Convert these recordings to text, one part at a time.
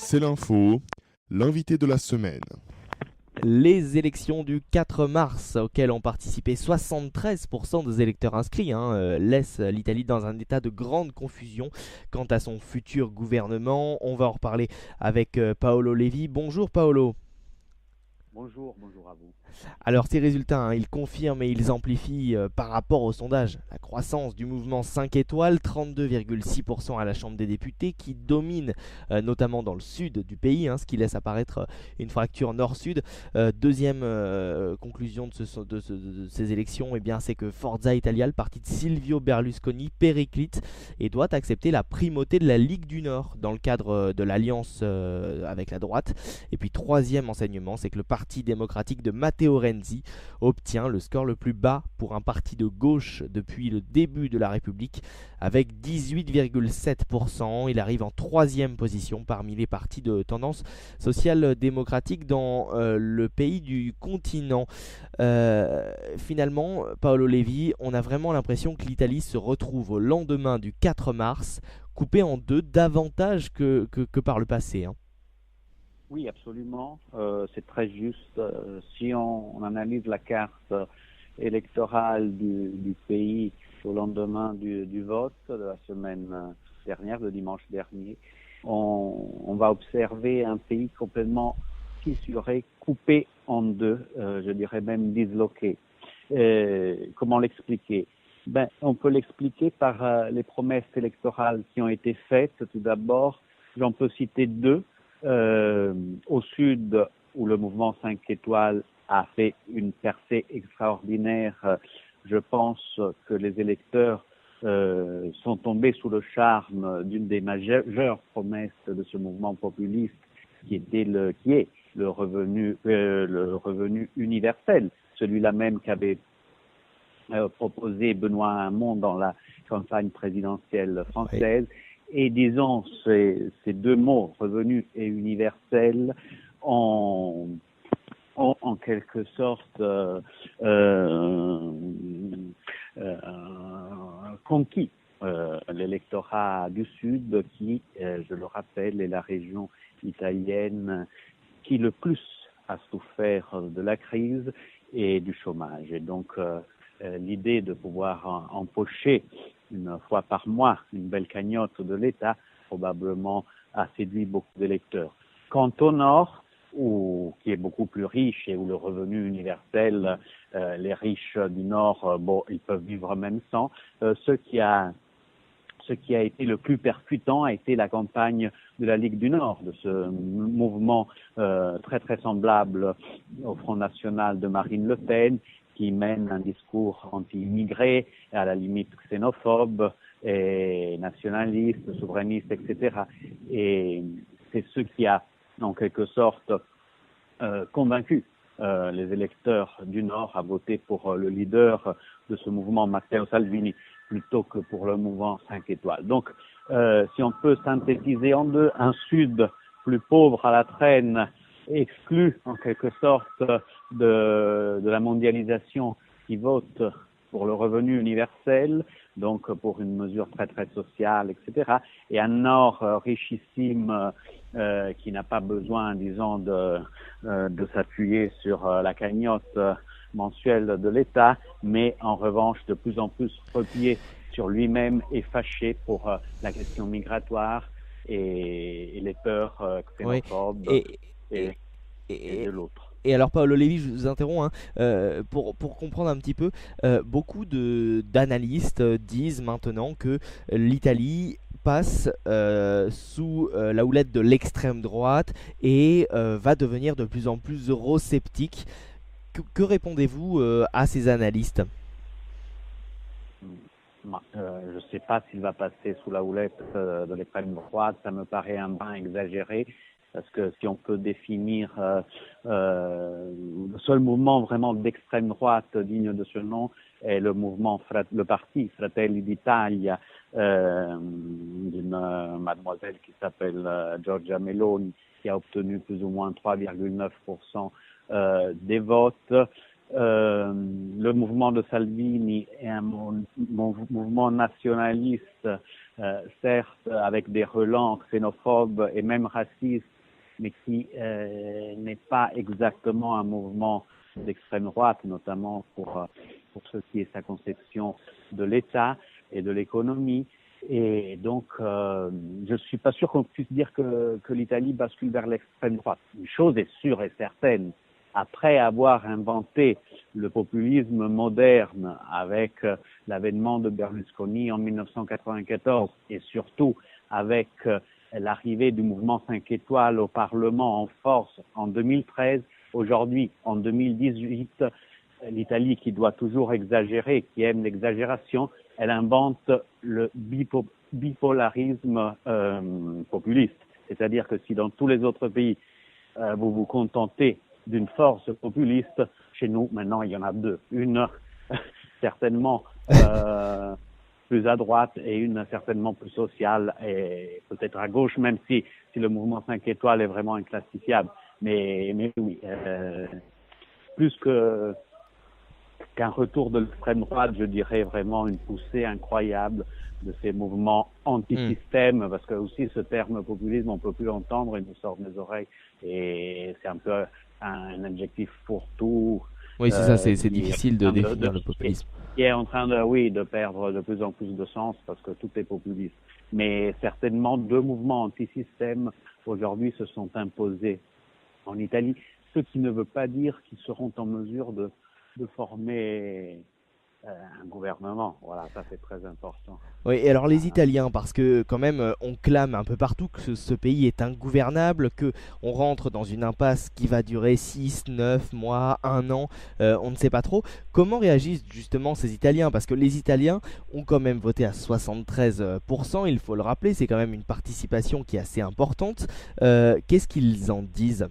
C'est l'info, l'invité de la semaine. Les élections du 4 mars, auxquelles ont participé 73% des électeurs inscrits, laissent l'Italie dans un état de grande confusion quant à son futur gouvernement. On va en reparler avec Paolo Levi. Bonjour Paolo. Bonjour, bonjour à vous. Alors ces résultats, ils confirment et ils amplifient par rapport au sondage la croissance du mouvement 5 étoiles, 32,6% à la Chambre des députés, qui domine notamment dans le sud du pays, ce qui laisse apparaître une fracture nord-sud. Deuxième conclusion de ces élections, c'est que Forza Italia, le parti de Silvio Berlusconi, périclite et doit accepter la primauté de la Ligue du Nord dans le cadre de l'alliance avec la droite. Et puis troisième enseignement, c'est que le Parti démocratique de Matteo Renzi obtient le score le plus bas pour un parti de gauche depuis le début de la République, avec 18,7%. Il arrive en troisième position parmi les partis de tendance social-démocratique dans le pays du continent. Finalement, Paolo Levi, on a vraiment l'impression que l'Italie se retrouve au lendemain du 4 mars, coupée en deux davantage que par le passé. Oui, absolument. C'est très juste. Si on analyse la carte électorale du pays au lendemain du vote de la semaine dernière, le dimanche dernier, on va observer un pays complètement fissuré, coupé en deux, je dirais même disloqué. Comment l'expliquer? On peut l'expliquer par les promesses électorales qui ont été faites. Tout d'abord, j'en peux citer deux. Au sud, où le mouvement 5 étoiles a fait une percée extraordinaire, je pense que les électeurs sont tombés sous le charme d'une des majeures promesses de ce mouvement populiste, qui est le revenu universel, celui-là même qu'avait proposé Benoît Hamon dans la campagne présidentielle française. Oui. Et disons, ces deux mots, revenu et universel, ont en quelque sorte conquis l'électorat du Sud qui, je le rappelle, est la région italienne qui le plus a souffert de la crise et du chômage. Et donc, l'idée de pouvoir empocher une fois par mois une belle cagnotte de l'État probablement a séduit beaucoup d'électeurs. Quant au Nord, qui est beaucoup plus riche et où le revenu universel, les riches du Nord, ils peuvent vivre même sans, ce qui a été le plus percutant a été la campagne de la Ligue du Nord, de ce mouvement très très semblable au Front National de Marine Le Pen, qui mène un discours anti-immigré, à la limite xénophobe, et nationaliste, souverainiste, etc. Et c'est ce qui a, en quelque sorte, convaincu les électeurs du Nord à voter pour le leader de ce mouvement, Matteo Salvini, plutôt que pour le mouvement 5 étoiles. Donc, si on peut synthétiser en deux, un Sud plus pauvre à la traîne, exclu en quelque sorte de la mondialisation, qui vote pour le revenu universel, donc pour une mesure très très sociale, etc. Et un Nord richissime qui n'a pas besoin, disons, de s'appuyer sur la cagnotte mensuelle de l'État, mais en revanche de plus en plus replié sur lui-même et fâché pour la question migratoire et les peurs xénophobes. Oui. Et de l'autre. Et alors Paolo Levi, je vous interromps, pour comprendre un petit peu, beaucoup d'analystes disent maintenant que l'Italie passe sous la houlette de l'extrême droite et va devenir de plus en plus eurosceptique. Que répondez-vous à ces analystes ? Je ne sais pas s'il va passer sous la houlette de l'extrême droite, ça me paraît un brin exagéré. Parce que si on peut définir le seul mouvement vraiment d'extrême droite digne de ce nom est le parti Fratelli d'Italia d'une mademoiselle qui s'appelle Giorgia Meloni, qui a obtenu plus ou moins 3,9% des votes. Le mouvement de Salvini est un mouvement nationaliste, certes avec des relents xénophobes et même racistes, mais qui n'est pas exactement un mouvement d'extrême droite, notamment pour ce qui est sa conception de l'État et de l'économie. Et donc, je ne suis pas sûr qu'on puisse dire que l'Italie bascule vers l'extrême droite. Une chose est sûre et certaine, après avoir inventé le populisme moderne avec l'avènement de Berlusconi en 1994 et surtout avec l'arrivée du mouvement 5 étoiles au Parlement en force en 2013, aujourd'hui, en 2018, l'Italie, qui doit toujours exagérer, qui aime l'exagération, elle invente le bipolarisme populiste. C'est-à-dire que si dans tous les autres pays, vous vous contentez d'une force populiste, chez nous, maintenant, il y en a deux. Une, certainement, plus à droite et une certainement plus sociale et peut-être à gauche, même si le mouvement 5 étoiles est vraiment inclassifiable. Mais oui, plus qu'un retour de l'extrême droite, je dirais vraiment une poussée incroyable de ces mouvements anti-système, parce que aussi ce terme populisme, on peut plus l'entendre, il nous sort des oreilles, et c'est un peu un adjectif pour tout. Oui, c'est ça, c'est difficile de définir le populisme. Qui est en train de perdre de plus en plus de sens, parce que tout est populiste. Mais certainement, deux mouvements anti-système, aujourd'hui, se sont imposés en Italie, ce qui ne veut pas dire qu'ils seront en mesure de former un gouvernement. Voilà, ça c'est très important. Oui, et alors les Italiens, parce que quand même on clame un peu partout que ce pays est ingouvernable, que on rentre dans une impasse qui va durer 6, 9 mois, 1 an, on ne sait pas trop. Comment réagissent justement ces Italiens? Parce que les Italiens ont quand même voté à 73%, il faut le rappeler, c'est quand même une participation qui est assez importante. Qu'est-ce qu'ils en disent?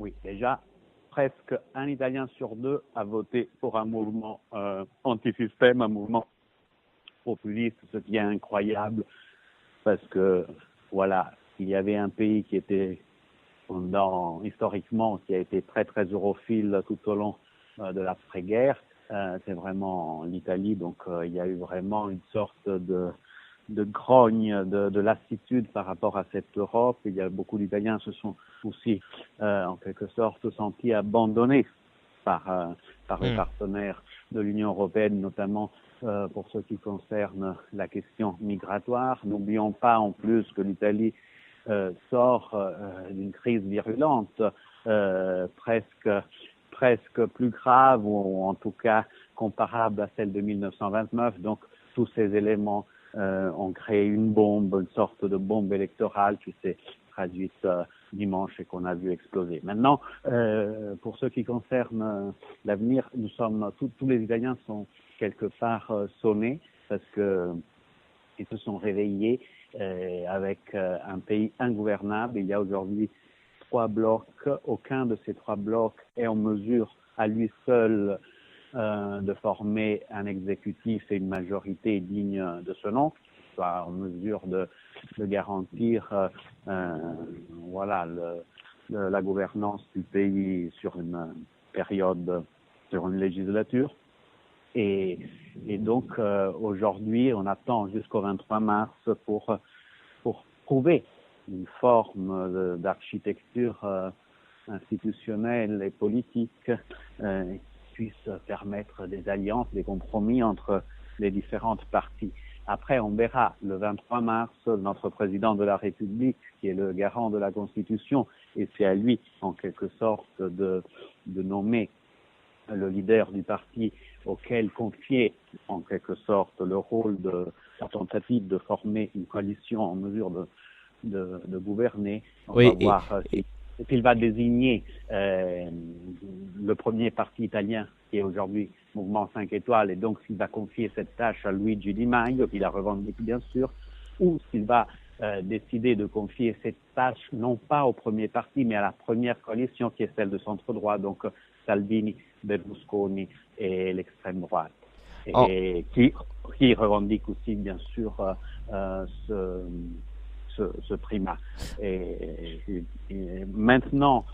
Oui, déjà, presque un Italien sur deux a voté pour un mouvement anti-système, un mouvement populiste, ce qui est incroyable, parce que, voilà, il y avait un pays qui était, historiquement, qui a été très, très europhile tout au long de l'après-guerre, c'est vraiment l'Italie, donc il y a eu vraiment une sorte de grogne, de lassitude par rapport à cette Europe. Il y a beaucoup d'Italiens se sont aussi, en quelque sorte, sentis abandonnés par les partenaires de l'Union européenne, notamment pour ce qui concerne la question migratoire. N'oublions pas en plus que l'Italie sort d'une crise virulente, presque plus grave, ou en tout cas comparable à celle de 1929. Donc tous ces éléments ont créé une sorte de bombe électorale qui s'est traduite dimanche et qu'on a vu exploser. Maintenant, pour ce qui concerne l'avenir, tous les Italiens sont quelque part sonnés, parce que ils se sont réveillés avec un pays ingouvernable. Il y a aujourd'hui 3 blocs. Aucun de ces 3 blocs est en mesure à lui seul de former un exécutif et une majorité digne de ce nom, qui soit en mesure de garantir la gouvernance du pays sur une période, sur une législature. Et donc aujourd'hui, on attend jusqu'au 23 mars pour trouver une forme d'architecture institutionnelle et politique puisse permettre des alliances, des compromis entre les différentes parties. Après, on verra le 23 mars, notre président de la République, qui est le garant de la Constitution, et c'est à lui, en quelque sorte, de nommer le leader du parti auquel confier, en quelque sorte, le rôle de la tentative de former une coalition en mesure de gouverner. On va voir s'il va désigner le premier parti italien, qui est aujourd'hui Mouvement 5 étoiles, et donc s'il va confier cette tâche à Luigi Di Maio, qui la revendique bien sûr, ou s'il va décider de confier cette tâche non pas au premier parti, mais à la première coalition, qui est celle de centre-droit, donc Salvini, Berlusconi et l'extrême droite, et qui revendique aussi bien sûr ce primat. Et maintenant,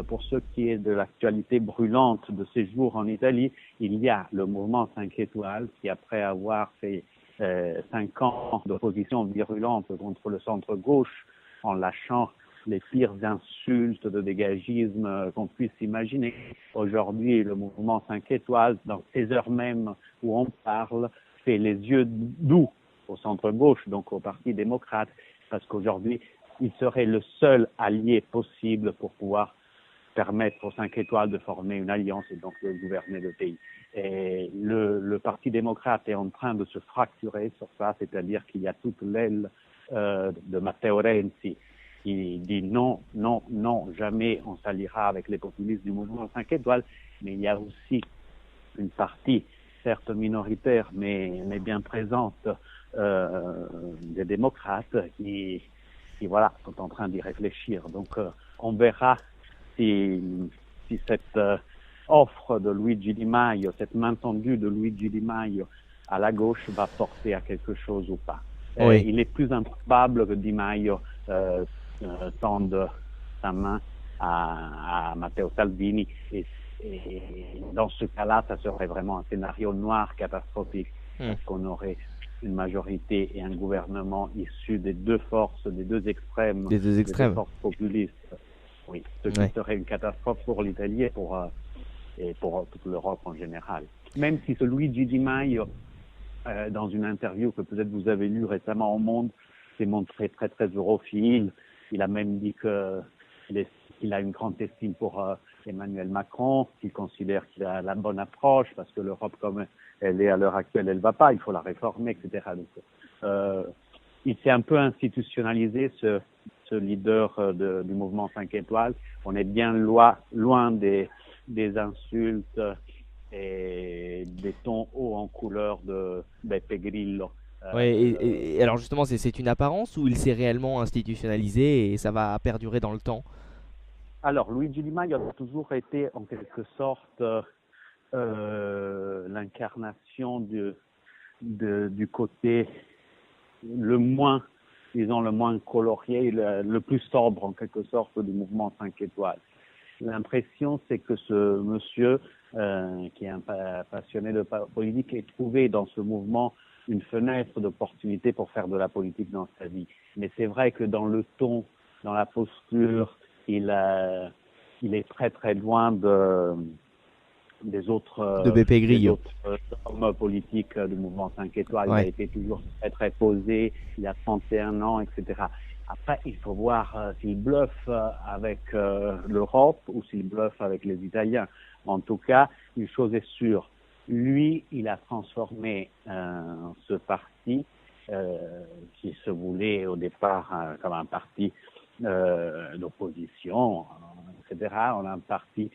pour ce qui est de l'actualité brûlante de ces jours en Italie, il y a le mouvement 5 étoiles qui, après avoir fait 5 ans d'opposition virulente contre le centre-gauche, en lâchant les pires insultes de dégagisme qu'on puisse imaginer. Aujourd'hui, le mouvement 5 étoiles, dans ces heures même où on parle, fait les yeux doux au centre-gauche, donc au Parti démocrate, parce qu'aujourd'hui, il serait le seul allié possible pour pouvoir permettre aux 5 étoiles de former une alliance et donc de gouverner le pays. Et le Parti démocrate est en train de se fracturer sur ça, c'est-à-dire qu'il y a toute l'aile de Matteo Renzi qui dit non, non, non, jamais on s'alliera avec les populistes du mouvement 5 étoiles, mais il y a aussi une partie, certes minoritaire, mais bien présente, des démocrates qui voilà, sont en train d'y réfléchir. Donc on verra si cette offre de Luigi Di Maio, cette main tendue de Luigi Di Maio à la gauche va porter à quelque chose ou pas. Oui. Il est plus improbable que Di Maio tende sa main à Matteo Salvini et dans ce cas-là, ça serait vraiment un scénario noir catastrophique parce qu'on aurait une majorité et un gouvernement issus des deux forces, des deux extrêmes, des deux forces populistes. Oui, ce qui serait une catastrophe pour l'Italie et pour toute l'Europe en général. Même si ce Luigi Di Maio, dans une interview que peut-être vous avez lue récemment au Monde, s'est montré très très europhile. Il a même dit qu'il a une grande estime pour Emmanuel Macron, qu'il considère qu'il a la bonne approche parce que l'Europe comme elle est à l'heure actuelle, elle va pas, il faut la réformer, etc. Donc, il s'est un peu institutionnalisé ce leader du mouvement 5 étoiles. On est bien loin des insultes et des tons hauts en couleur de Beppe Grillo. Oui, et alors justement, c'est une apparence ou il s'est réellement institutionnalisé et ça va perdurer dans le temps? Alors, Luigi Di Maio a toujours été en quelque sorte l'incarnation du côté le moins colorié, le plus sobre en quelque sorte du mouvement 5 étoiles. L'impression, c'est que ce monsieur, qui est un passionné de politique, ait trouvé dans ce mouvement une fenêtre d'opportunité pour faire de la politique dans sa vie. Mais c'est vrai que dans le ton, dans la posture, il est très très loin des autres de Beppe Grillo, hommes politiques du mouvement 5 étoiles. Ouais. Il a été toujours très très posé, il a 31 ans, etc. Après, il faut voir s'il bluffe avec l'Europe ou s'il bluffe avec les Italiens. En tout cas, une chose est sûre, lui, il a transformé ce parti qui se voulait au départ comme un parti d'opposition, etc. On a un parti,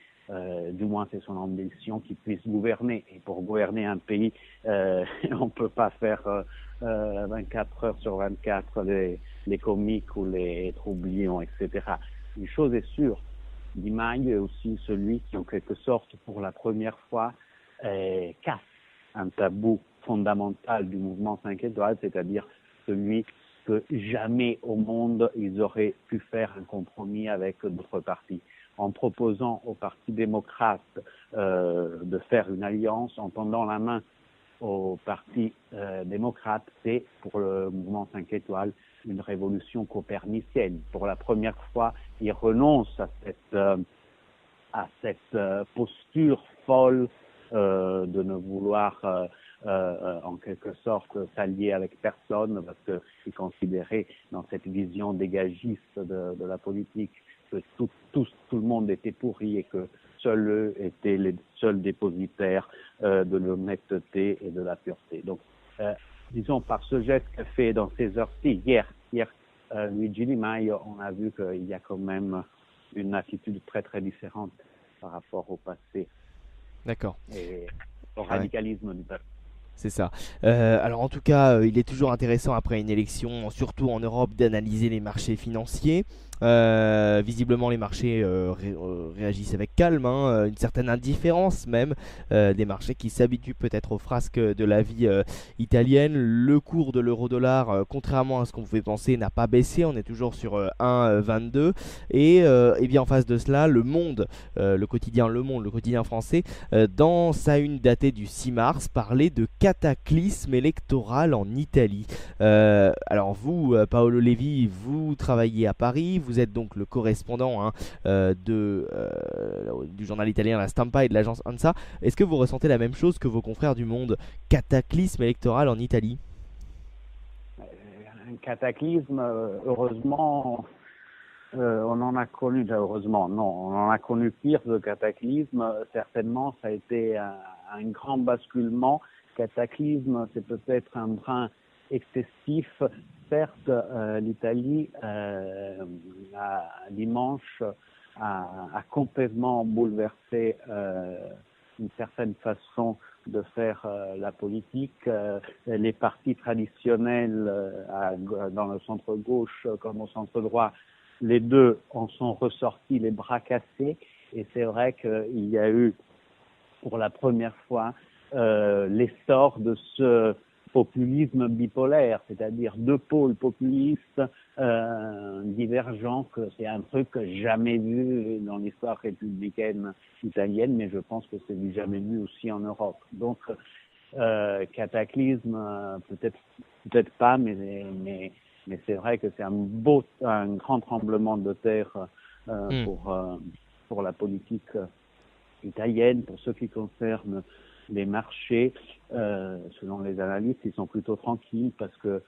du moins c'est son ambition, qui puisse gouverner. Et pour gouverner un pays, on peut pas faire 24 heures sur 24 les comiques ou les troublions, etc. Une chose est sûre, Di Maio est aussi celui qui, en quelque sorte, pour la première fois, casse un tabou fondamental du mouvement 5 étoiles, c'est-à-dire celui que jamais au monde ils auraient pu faire un compromis avec d'autres partis. En proposant au Parti démocrate de faire une alliance, en tendant la main au Parti démocrate, c'est pour le mouvement 5 étoiles une révolution copernicienne. Pour la première fois, il renonce à cette posture folle de ne vouloir en quelque sorte s'allier avec personne parce qu'il considérait dans cette vision dégagiste de la politique que tout le monde était pourri et que seuls eux étaient les seuls dépositaires de l'honnêteté et de la pureté. Donc, disons, par ce geste qu'a fait dans ces heures-ci, hier, Luigi Di Maio, on a vu qu'il y a quand même une attitude très très différente par rapport au passé. D'accord. Et au radicalisme du peuple. C'est ça. Alors en tout cas, il est toujours intéressant après une élection, surtout en Europe, d'analyser les marchés financiers. Visiblement, les marchés réagissent avec calme, hein, une certaine indifférence même, des marchés qui s'habituent peut-être aux frasques de la vie italienne. Le cours de l'euro-dollar, contrairement à ce qu'on pouvait penser, n'a pas baissé. On est toujours sur 1,22. Et bien en face de cela, Le Monde, le quotidien français, dans sa une datée du 6 mars, parlait de cataclysme électoral en Italie. Alors vous, Paolo Levi, vous travaillez à Paris, vous êtes donc le correspondant du journal italien La Stampa et de l'agence ANSA. Est-ce que vous ressentez la même chose que vos confrères du Monde? Cataclysme électoral en Italie? Un cataclysme, heureusement, on en a connu, heureusement, non, on en a connu pire de cataclysme. Certainement, ça a été un grand basculement. Cataclysme, c'est peut-être un brin excessif. Certes, l'Italie, dimanche, a complètement bouleversé une certaine façon de faire la politique. Les partis traditionnels dans le centre-gauche comme au centre-droit, les deux en sont ressortis les bras cassés. Et c'est vrai qu'il y a eu, pour la première fois, l'essor de ce populisme bipolaire, c'est-à-dire deux pôles populistes divergents, que c'est un truc jamais vu dans l'histoire républicaine italienne, mais je pense que c'est jamais vu aussi en Europe. Donc, cataclysme, peut-être pas, mais c'est vrai que c'est un grand tremblement de terre pour la politique italienne. Pour ce qui concerne les marchés, selon les analystes, ils sont plutôt tranquilles parce que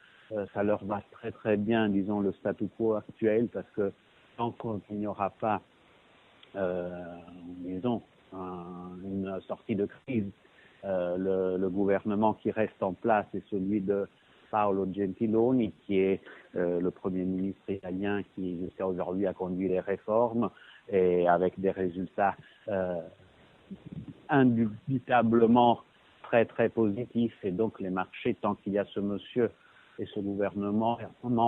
ça leur va très très bien, disons, le statu quo actuel, parce que tant qu'il n'y aura pas, disons, une sortie de crise, le gouvernement qui reste en place est celui de Paolo Gentiloni, qui est le Premier ministre italien qui jusqu'à aujourd'hui a conduit les réformes et avec des résultats indubitablement très très positifs. Et donc les marchés, tant qu'il y a ce monsieur et ce gouvernement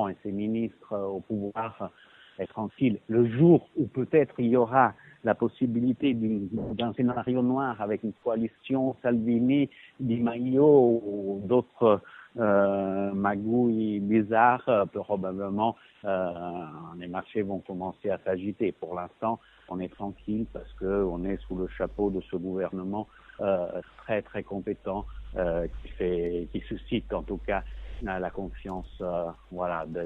et ses ministres au pouvoir, est tranquille. Le jour où peut-être il y aura la possibilité d'un scénario noir avec une coalition Salvini, Di Maio ou d'autres magouilles bizarres, probablement les marchés vont commencer à s'agiter. Pour l'instant, on est tranquille parce que on est sous le chapeau de ce gouvernement très très compétent qui suscite en tout cas la confiance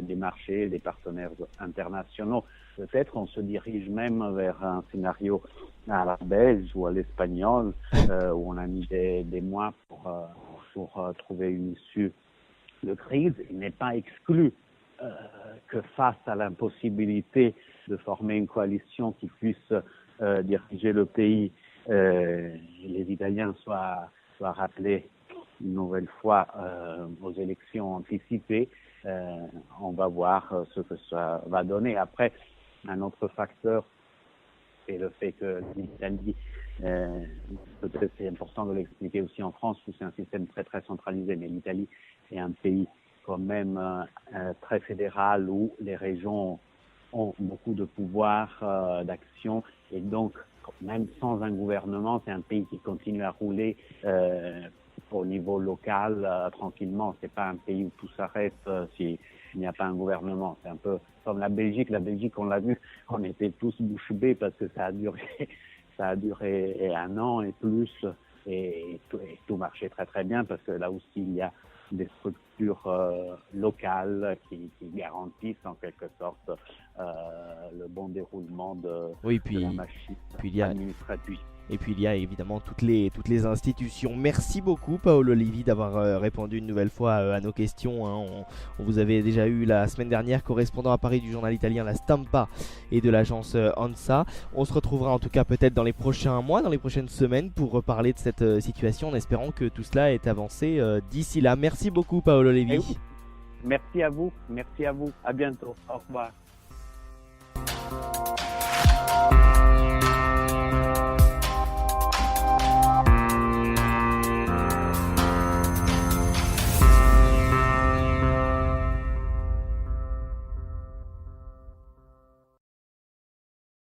des marchés, des partenaires internationaux. Peut-être on se dirige même vers un scénario à la belge ou à l'espagnol où on a mis des mois pour trouver une issue de crise. Il n'est pas exclu que face à l'impossibilité de former une coalition qui puisse diriger le pays, les Italiens soient rappelés une nouvelle fois aux élections anticipées. On va voir ce que ça va donner. Après, un autre facteur, c'est le fait que l'Italie, peut-être c'est important de l'expliquer aussi en France, où c'est un système très très centralisé, mais l'Italie est un pays quand même très fédéral, où les régions ont beaucoup de pouvoir d'action, et donc même sans un gouvernement, c'est un pays qui continue à rouler au niveau local tranquillement. C'est pas un pays où tout s'arrête s'il n'y a pas un gouvernement. C'est un peu comme la Belgique. La Belgique, on l'a vu, on était tous bouche bée parce que ça a duré un an et plus, et tout marchait très très bien parce que là aussi il y a des structures locales qui garantissent en quelque sorte le bon déroulement de la machine administrative. Et puis il y a évidemment toutes les institutions. Merci beaucoup Paolo Levi d'avoir répondu une nouvelle fois à nos questions. On vous avait déjà eu la semaine dernière, correspondant à Paris du journal italien La Stampa et de l'agence ANSA. On se retrouvera en tout cas peut-être dans les prochains mois, dans les prochaines semaines pour reparler de cette situation en espérant que tout cela ait avancé d'ici là. Merci beaucoup Paolo Levi. Merci à vous, à bientôt, au revoir.